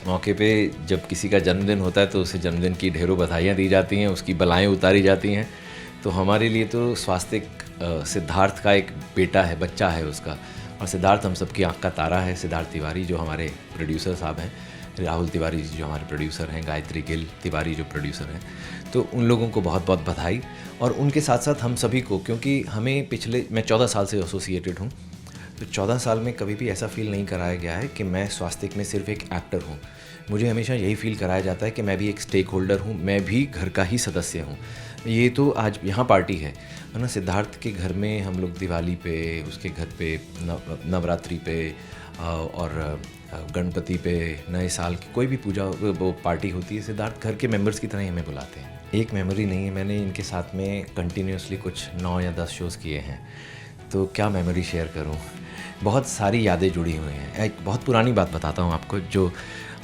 मौके पे जब किसी का जन्मदिन होता है तो उसे जन्मदिन की ढेरों बधाइयाँ दी जाती हैं, उसकी बलाएँ उतारी जाती हैं। तो हमारे लिए तो स्वास्तिक सिद्धार्थ का एक बेटा है, बच्चा है उसका, और सिद्धार्थ हम सबकी आँख का तारा है। सिद्धार्थ तिवारी जो हमारे प्रोड्यूसर साहब हैं, राहुल तिवारी जी जो हमारे प्रोड्यूसर हैं, गायत्री गिल तिवारी जो प्रोड्यूसर हैं, तो उन लोगों को बहुत बहुत बधाई। और उनके साथ साथ हम सभी को, क्योंकि हमें मैं 14 साल से एसोसिएटेड हूँ, तो 14 साल में कभी भी ऐसा फील नहीं कराया गया है कि मैं स्वास्तिक में सिर्फ एक एक्टर हूँ। मुझे हमेशा यही फील कराया जाता है कि मैं भी एक स्टेक होल्डर हूँ, मैं भी घर का ही सदस्य हूँ। ये तो आज यहाँ पार्टी है ना, सिद्धार्थ के घर में हम लोग दिवाली पे, उसके घर पे नवरात्रि पे और गणपति पे, नए साल की कोई भी पूजा वो पार्टी होती है, सिद्धार्थ घर के मेंबर्स की तरह ही हमें बुलाते हैं। एक मेमोरी नहीं है, मैंने इनके साथ में कंटिन्यूसली कुछ 9 या 10 शोज़ किए हैं, तो क्या मेमोरी शेयर करूं। बहुत सारी यादें जुड़ी हुई हैं। एक बहुत पुरानी बात बताता हूं आपको जो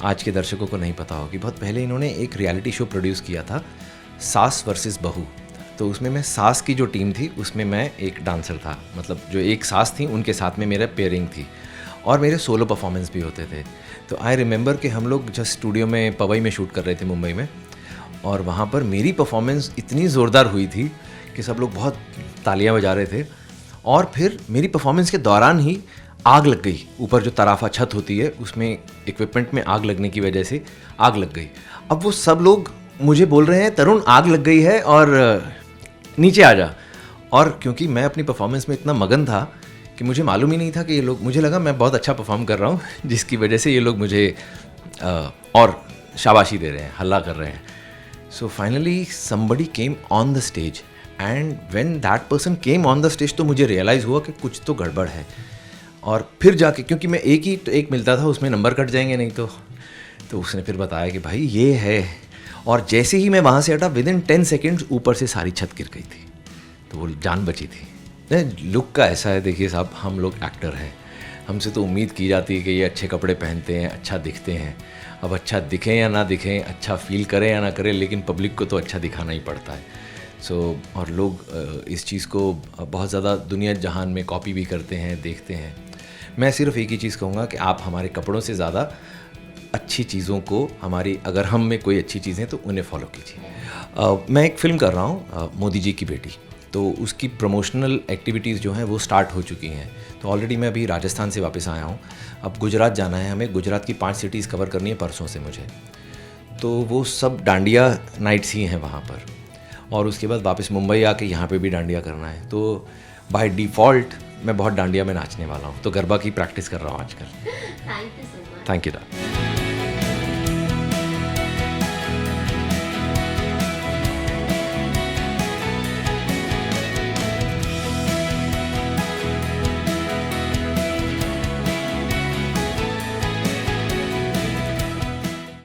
आज के दर्शकों को नहीं पता होगी। बहुत पहले इन्होंने एक रियलिटी शो प्रोड्यूस किया था, सास वर्सेस बहू। तो उसमें मैं सास की जो टीम थी उसमें मैं एक डांसर था, मतलब जो एक सास थी उनके साथ में मेरा पेयरिंग थी, और मेरे सोलो परफॉर्मेंस भी होते थे। तो आई रिमेंबर कि हम लोग जस्ट स्टूडियो में पवई में शूट कर रहे थे मुंबई में, और वहाँ पर मेरी परफॉर्मेंस इतनी ज़ोरदार हुई थी कि सब लोग बहुत तालियां बजा रहे थे। और फिर मेरी परफॉर्मेंस के दौरान ही आग लग गई। ऊपर जो तराफा छत होती है उसमें इक्विपमेंट में आग लगने की वजह से आग लग गई। अब वो सब लोग मुझे बोल रहे हैं तरुण आग लग गई है और नीचे आ जा। और क्योंकि मैं अपनी परफॉर्मेंस में इतना मगन था कि मुझे मालूम ही नहीं था कि ये लोग, मुझे लगा मैं बहुत अच्छा परफॉर्म कर रहा हूँ जिसकी वजह से ये लोग मुझे और शाबाशी दे रहे हैं, हल्ला कर रहे हैं। So finally somebody came on the stage and when that person came on the stage तो मुझे रियलाइज़ हुआ कि कुछ तो गड़बड़ है। और फिर जाके, क्योंकि मैं एक मिलता था उसमें नंबर कट जाएंगे नहीं तो उसने फिर बताया कि भाई ये है। और जैसे ही मैं वहाँ से हटा विदिन 10 सेकेंड्स ऊपर से सारी छत गिर गई थी, तो वो जान बची थी। लुक का ऐसा है, देखिए साहब, हम लोग एक्टर हैं, हमसे तो उम्मीद की जाती है कि ये अच्छे कपड़े पहनते हैं, अच्छा दिखते हैं। अब अच्छा दिखें या ना दिखें, अच्छा फील करें या ना करें, लेकिन पब्लिक को तो अच्छा दिखाना ही पड़ता है। और लोग इस चीज़ को बहुत ज़्यादा दुनिया जहान में कॉपी भी करते हैं, देखते हैं। मैं सिर्फ एक ही चीज़ कहूँगा कि आप हमारे कपड़ों से ज़्यादा अच्छी चीज़ों को, हमारी अगर हम में कोई अच्छी चीज़ें तो उन्हें फॉलो कीजिए। मैं एक फ़िल्म कर रहा हूँ, मोदी जी की बेटी, तो उसकी प्रमोशनल एक्टिविटीज़ जो हैं वो स्टार्ट हो चुकी हैं। तो ऑलरेडी मैं अभी राजस्थान से वापस आया हूँ, अब गुजरात जाना है हमें। गुजरात की 5 सिटीज़ कवर करनी है परसों से मुझे। तो वो सब डांडिया नाइट्स ही हैं वहाँ पर, और उसके बाद वापस मुंबई आके यहाँ पे भी डांडिया करना है। तो बाय डिफ़ॉल्ट मैं बहुत डांडिया में नाचने वाला हूँ, तो गरबा की प्रैक्टिस कर रहा हूँ आजकल। Thank you so much. Thank you.